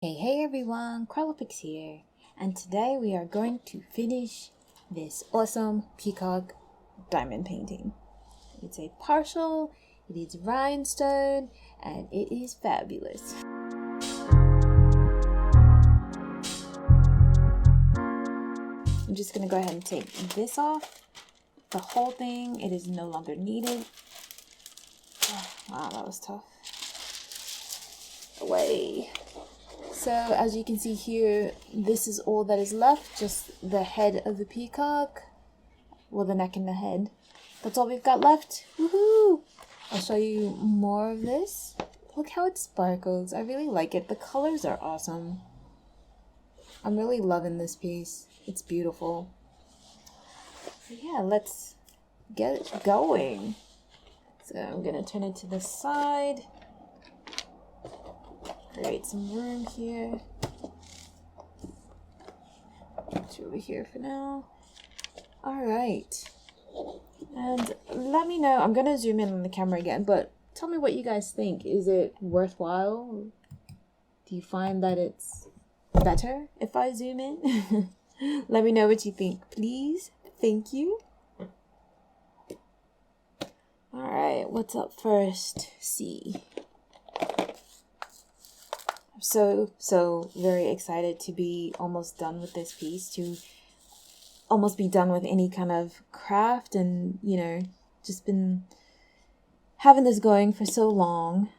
Hey everyone, Carlopix here, and today we are going to finish this awesome peacock diamond painting. It's a partial, it is rhinestone, and it is fabulous. I'm just going to go ahead and take this off, the whole thing. It is no longer needed. Oh, wow, that was tough. Away. So as you can see here, this is all that is left, just the head of the peacock. Well, the neck and the head. That's all we've got left. Woohoo! I'll show you more of this. Look how it sparkles. I really like it. The colors are awesome. I'm really loving this piece. It's beautiful. Yeah, let's get going. So I'm gonna turn it to the side. Create some room here. Put you over here for now. Alright. And let me know. I'm gonna zoom in on the camera again, but tell me what you guys think. Is it worthwhile? Do you find that it's better if I zoom in? Let me know what you think, please. Thank you. Alright, what's up first? C. So very excited to be almost done with this piece, to almost be done with any kind of craft, and just been having this going for so long.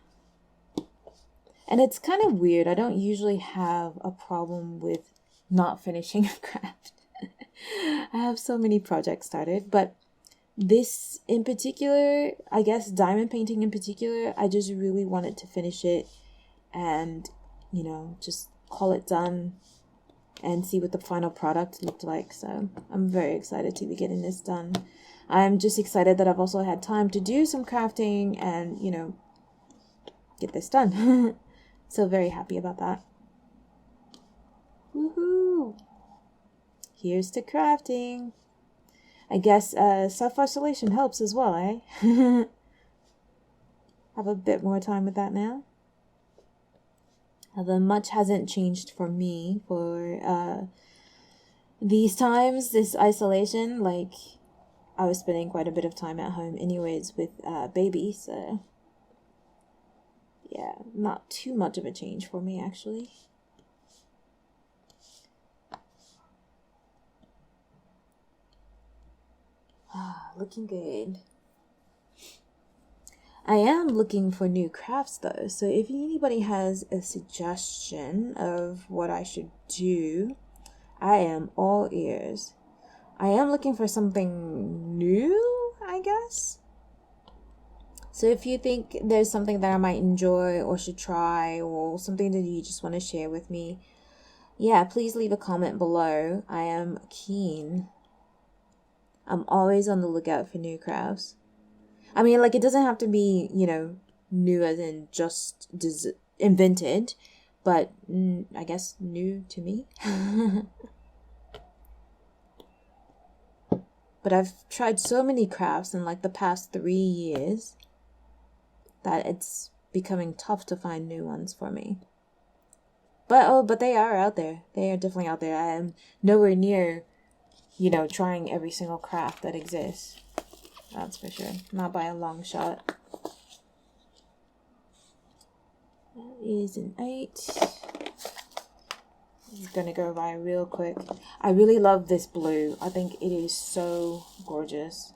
And it's kind of weird. I don't usually have a problem with not finishing a craft. I have so many projects started, but this in particular, I guess diamond painting in particular, I just really wanted to finish it and just call it done and see what the final product looked like. So I'm very excited to be getting this done. I'm just excited that I've also had time to do some crafting and, get this done. So very happy about that. Woohoo! Here's to crafting. I guess self-isolation helps as well, eh? Have a bit more time with that now. Although much hasn't changed for me for these times, this isolation. Like, I was spending quite a bit of time at home anyways with baby, so yeah, not too much of a change for me actually. Looking good. I am looking for new crafts though, so if anybody has a suggestion of what I should do, I am all ears. I am looking for something new, I guess. So if you think there's something that I might enjoy or should try, or something that you just want to share with me, yeah, please leave a comment below. I am keen. I'm always on the lookout for new crafts. I mean, like, it doesn't have to be, new as in just invented, but I guess new to me. But I've tried so many crafts in like the past 3 years that it's becoming tough to find new ones for me. But they are out there. They are definitely out there. I am nowhere near, trying every single craft that exists. That's for sure. Not by a long shot. That is an 8. This is gonna go by real quick. I really love this blue. I think it is so gorgeous.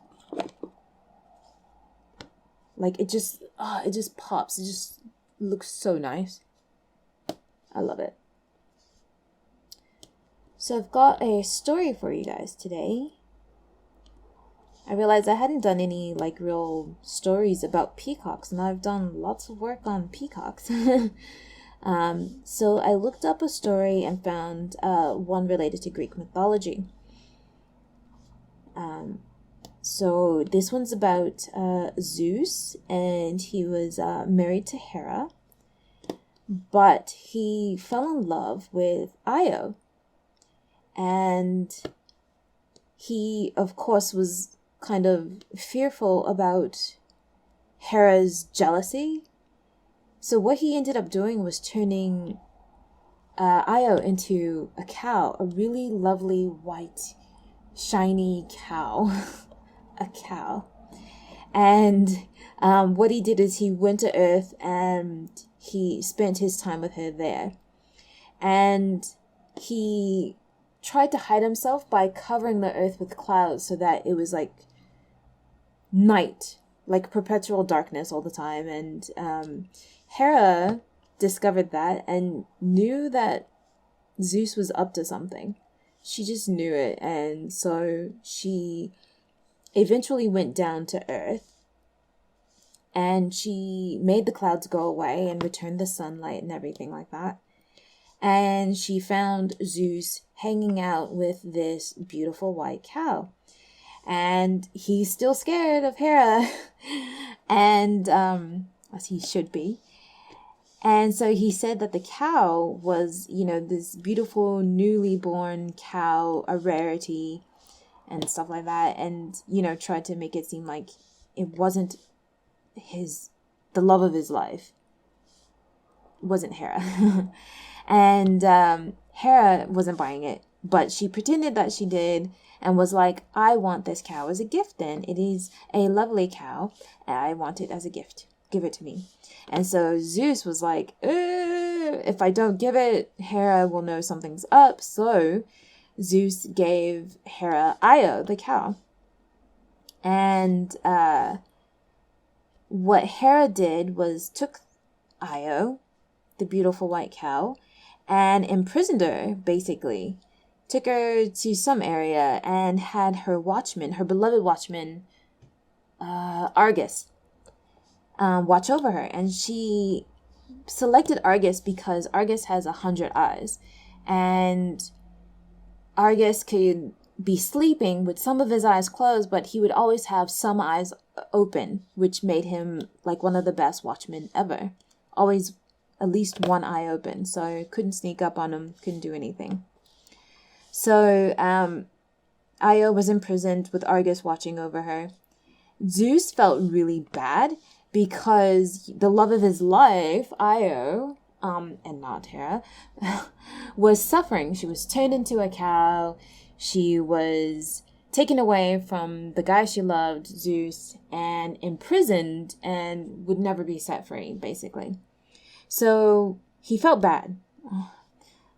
Like, it just pops. It just looks so nice. I love it. So I've got a story for you guys today. I realized I hadn't done any like real stories about peacocks, and I've done lots of work on peacocks. So I looked up a story and found one related to Greek mythology. So this one's about Zeus, and he was married to Hera, but he fell in love with Io, and he, of course, was kind of fearful about Hera's jealousy. So what he ended up doing was turning Io into a cow, a really lovely white, shiny cow, a cow. And what he did is he went to Earth and he spent his time with her there. And he tried to hide himself by covering the Earth with clouds so that it was like night, like perpetual darkness all the time. And Hera discovered that and knew that Zeus was up to something. She just knew it. And so she eventually went down to Earth and she made the clouds go away and returned the sunlight and everything like that. And she found Zeus hanging out with this beautiful white cow. And he's still scared of Hera. And as he should be. And so he said that the cow was, this beautiful newly born cow, a rarity and stuff like that. And, tried to make it seem like it wasn't the love of his life. It wasn't Hera. And Hera wasn't buying it, but she pretended that she did and was like, I want this cow as a gift then. It is a lovely cow, and I want it as a gift. Give it to me. And so Zeus was like, if I don't give it, Hera will know something's up. So Zeus gave Hera Io, the cow. And what Hera did was took Io, the beautiful white cow, and imprisoned her, basically. Took her to some area and had her beloved watchman, Argus, watch over her. And she selected Argus because Argus has 100 eyes. And Argus could be sleeping with some of his eyes closed, but he would always have some eyes open, which made him like one of the best watchmen ever. Always at least one eye open, so couldn't sneak up on him, couldn't do anything. So Io was imprisoned with Argus watching over her. Zeus felt really bad because the love of his life, Io, and not Hera, was suffering. She was turned into a cow. She was taken away from the guy she loved, Zeus, and imprisoned and would never be set free, basically. So he felt bad.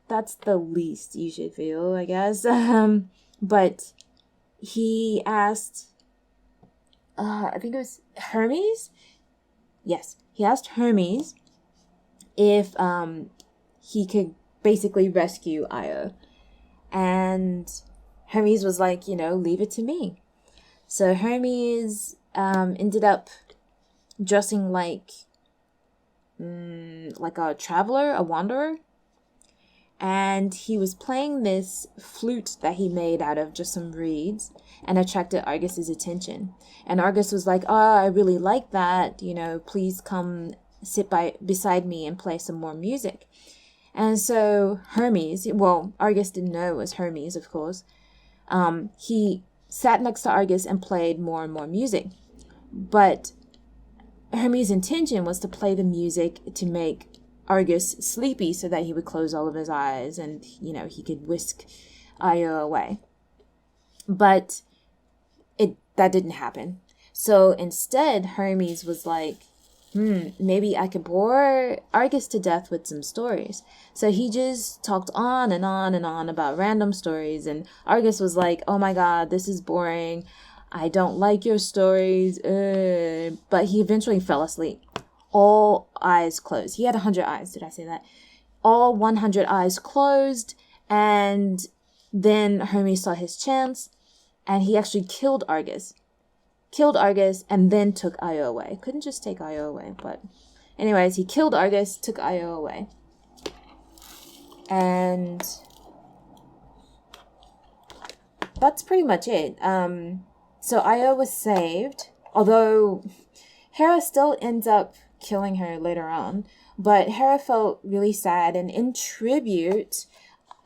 That's the least you should feel, I guess. But he asked, I think it was Hermes? Yes, he asked Hermes if he could basically rescue Io. And Hermes was like, leave it to me. So Hermes ended up dressing like a traveler, a wanderer. And he was playing this flute that he made out of just some reeds and attracted Argus's attention. And Argus was like, I really like that. Please come sit beside me and play some more music. And so Hermes, Argus didn't know it was Hermes, of course. He sat next to Argus and played more and more music. But Hermes' intention was to play the music to make Argus sleepy so that he would close all of his eyes and, he could whisk Io away. But that didn't happen. So instead, Hermes was like, maybe I could bore Argus to death with some stories. So he just talked on and on and on about random stories. And Argus was like, oh my God, this is boring. I don't like your stories. But he eventually fell asleep. All eyes closed. He had 100 eyes. Did I say that? All 100 eyes closed. And then Hermes saw his chance. And he actually killed Argus. And then took Io away. Couldn't just take Io away. But anyways, he killed Argus, took Io away. And that's pretty much it. So Io was saved. Although Hera still ends up killing her later on. But Hera felt really sad. And in tribute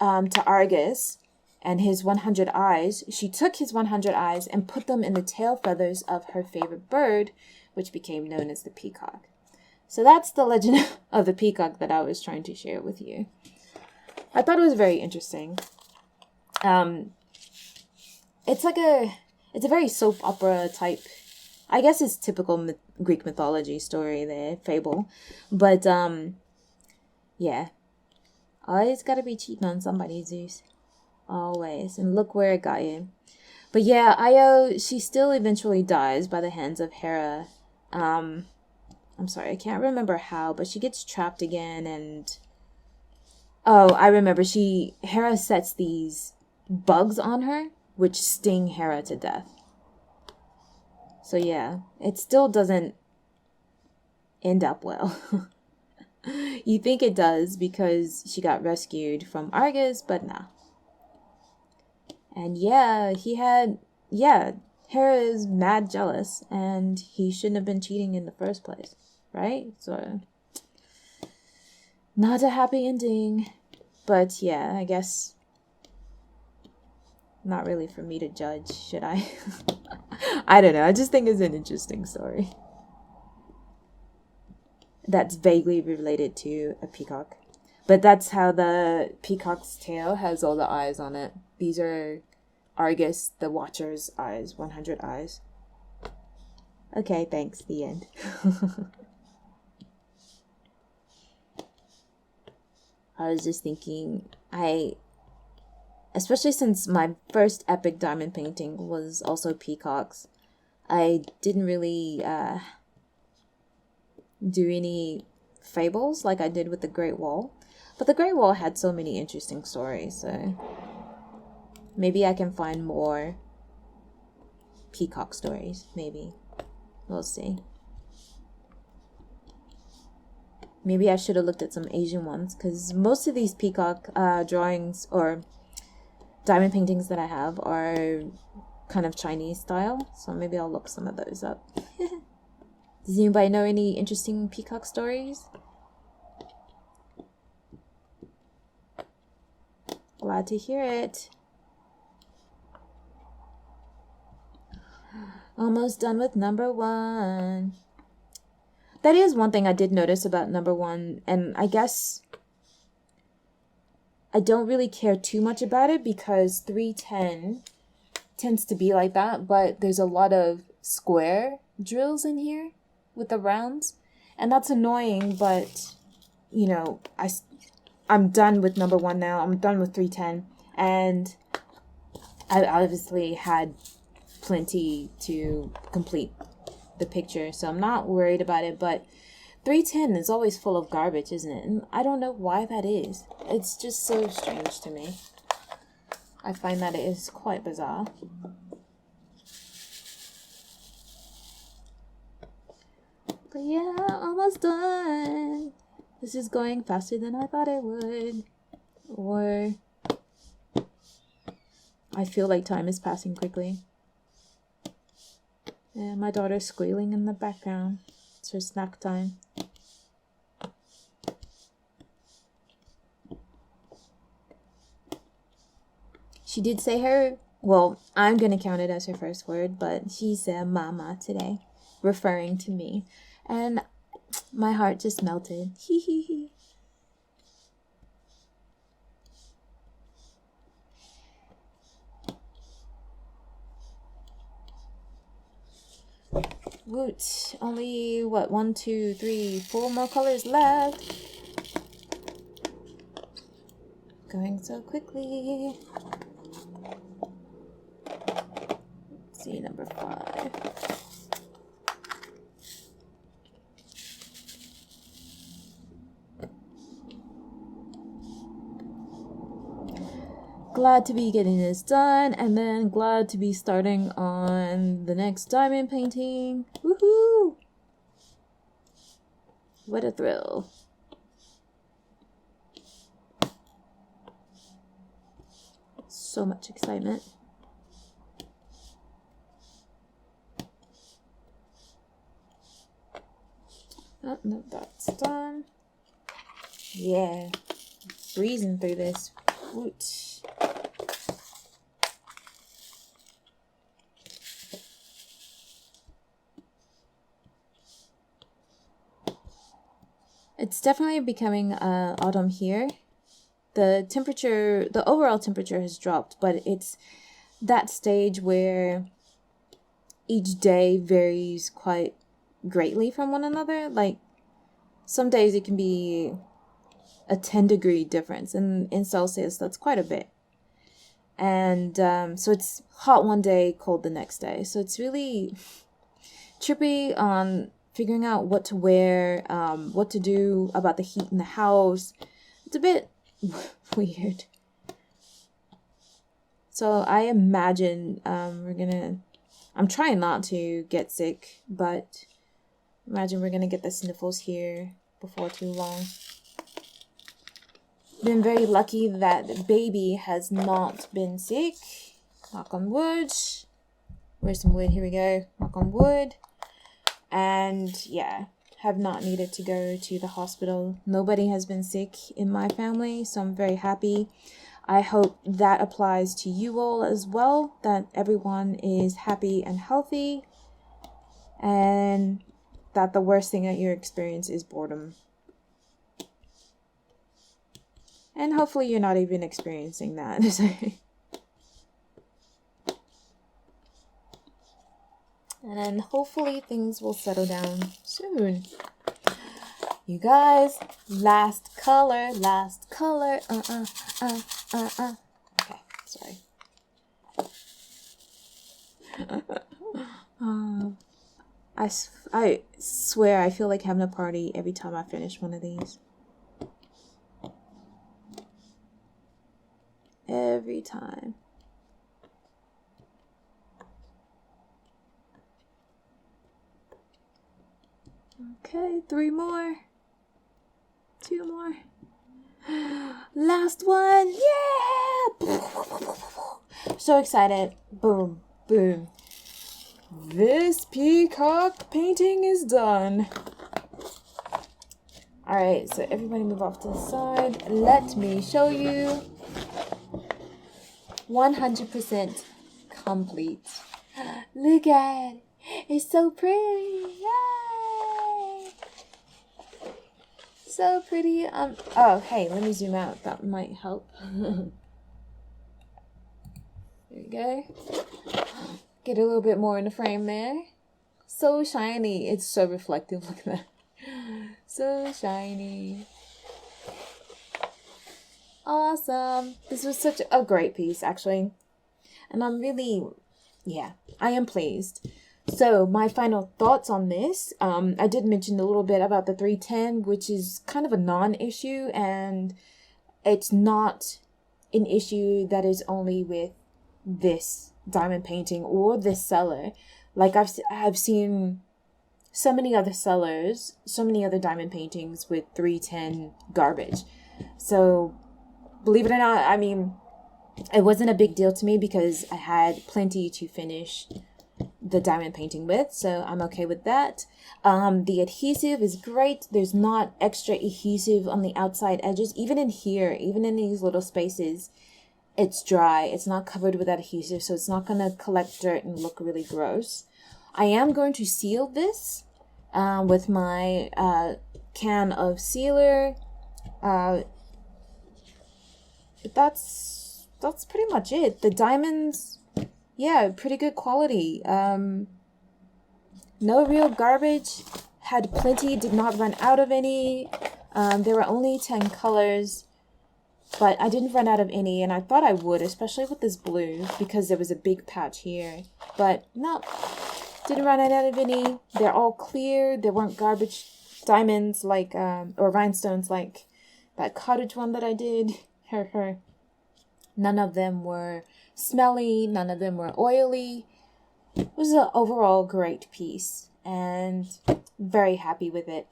to Argus and his 100 eyes, she took his 100 eyes and put them in the tail feathers of her favorite bird, which became known as the peacock. So that's the legend of the peacock that I was trying to share with you. I thought it was very interesting. It's like it's a very soap opera type. I guess it's typical Greek mythology story there, fable, but yeah, always gotta be cheating on somebody, Zeus, always. And look where it got you. But yeah, Io, she still eventually dies by the hands of Hera. I'm sorry, I can't remember how, but she gets trapped again, and oh, I remember. Hera sets these bugs on her, which sting Hera to death. So yeah, it still doesn't end up well. You think it does because she got rescued from Argus, but nah. And yeah, Hera is mad jealous, and he shouldn't have been cheating in the first place, right? So, not a happy ending. But yeah, I guess not really for me to judge, should I? I don't know. I just think it's an interesting story that's vaguely related to a peacock. But that's how the peacock's tail has all the eyes on it. These are Argus, the Watcher's eyes, 100 eyes. Okay, thanks. The end. I was just thinking, especially since my first epic diamond painting was also peacocks, I didn't really do any fables like I did with the Great Wall. But the Great Wall had so many interesting stories, so maybe I can find more peacock stories, maybe. We'll see. Maybe I should have looked at some Asian ones, because most of these peacock drawings or diamond paintings that I have are kind of Chinese style, so maybe I'll look some of those up. Does anybody know any interesting peacock stories? Glad to hear it. Almost done with number 1. That is one thing I did notice about number 1, and I guess I don't really care too much about it because 310 tends to be like that, but there's a lot of square drills in here with the rounds, and that's annoying, but you know, I'm done with number 1 now. I'm done with 310, and I obviously had plenty to complete the picture, so I'm not worried about it. But 310 is always full of garbage, isn't it? And I don't know why that is. It's just so strange to me. I find that it is quite bizarre. But yeah, almost done. This is going faster than I thought it would. Or I feel like time is passing quickly. And my daughter's squealing in the background. It's her snack time. She did say well, I'm going to count it as her first word, but she said mama today, referring to me. And my heart just melted. Hee hee hee. Woot. Only, what, 1, 2, 3, 4 more colors left. Going so quickly. Let's see, number 5. Glad to be getting this done, and then glad to be starting on the next diamond painting. Woohoo! What a thrill. So much excitement. Oh, no, that's done. Yeah. Breezing through this. Woot. It's definitely becoming autumn here. the temperature, the overall temperature has dropped, but it's that stage where each day varies quite greatly from one another. Like some days it can be a 10-degree difference, and in Celsius that's quite a bit. And so it's hot one day, cold the next day. So it's really trippy on figuring out what to wear, what to do about the heat in the house. It's a bit weird. So I imagine I'm trying not to get sick, but imagine we're gonna get the sniffles here before too long. Been very lucky that baby has not been sick. Knock on wood. Where's some wood? Here we go. Knock on wood. And yeah, have not needed to go to the hospital. Nobody has been sick in my family, so I'm very happy. I hope that applies to you all as well, that everyone is happy and healthy, and that the worst thing that you experience is boredom. And hopefully you're not even experiencing that. And then hopefully things will settle down soon. You guys, last color. Okay, sorry. I swear I feel like having a party every time I finish one of these. Every time. Okay, 3 more. 2 more. Last one. Yeah! So excited. Boom, boom. This peacock painting is done. Alright, so everybody move off to the side. Let me show you. 100% complete. Look at it. It's so pretty. Yay! So pretty. Oh, hey, let me zoom out. That might help. There we go. Get a little bit more in the frame there. So shiny. It's so reflective. Look at that. So shiny. Awesome. This was such a great piece, actually. And I'm really, I am pleased. So my final thoughts on this. I did mention a little bit about the 310, which is kind of a non-issue, and it's not an issue that is only with this diamond painting or this seller. Like I've seen so many other sellers, so many other diamond paintings with 310 garbage. So believe it or not, I mean, it wasn't a big deal to me because I had plenty to finish the diamond painting with, so I'm okay with that. The adhesive is great. There's not extra adhesive on the outside edges. Even in here, even in these little spaces, it's dry. It's not covered with adhesive, so it's not going to collect dirt and look really gross. I am going to seal this with my can of sealer. But that's pretty much it. The diamonds, pretty good quality. No real garbage. Had plenty, did not run out of any. There were only 10 colors, but I didn't run out of any, and I thought I would, especially with this blue, because there was a big patch here. But no, didn't run out of any. They're all clear. There weren't garbage diamonds like, or rhinestones like that cottage one that I did. None of them were smelly. None of them were oily. It was an overall great piece, and very happy with it.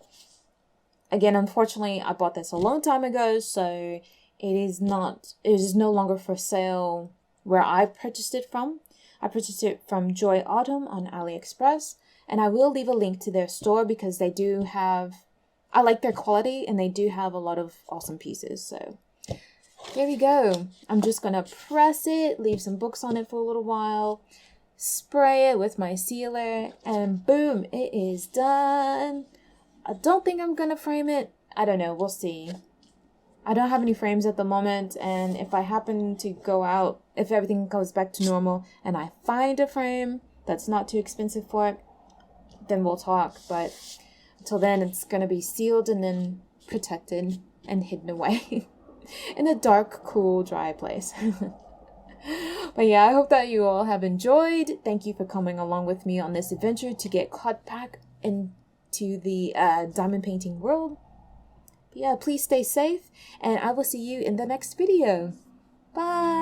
Again, unfortunately, I bought this a long time ago, so it is no longer for sale where I purchased it from. I purchased it from Joy Autumn on AliExpress, and I will leave a link to their store because they do have, I like their quality, and they do have a lot of awesome pieces. So here we go. I'm just gonna press it, leave some books on it for a little while, spray it with my sealer, and boom, it is done. I don't think I'm gonna frame it. I don't know, we'll see. I don't have any frames at the moment, and if I happen to go out, if everything goes back to normal and I find a frame that's not too expensive for it, then we'll talk. But until then, it's going to be sealed and then protected and hidden away in a dark, cool, dry place. But yeah, I hope that you all have enjoyed. Thank you for coming along with me on this adventure to get caught back into the diamond painting world. But yeah, please stay safe, and I will see you in the next video. Bye!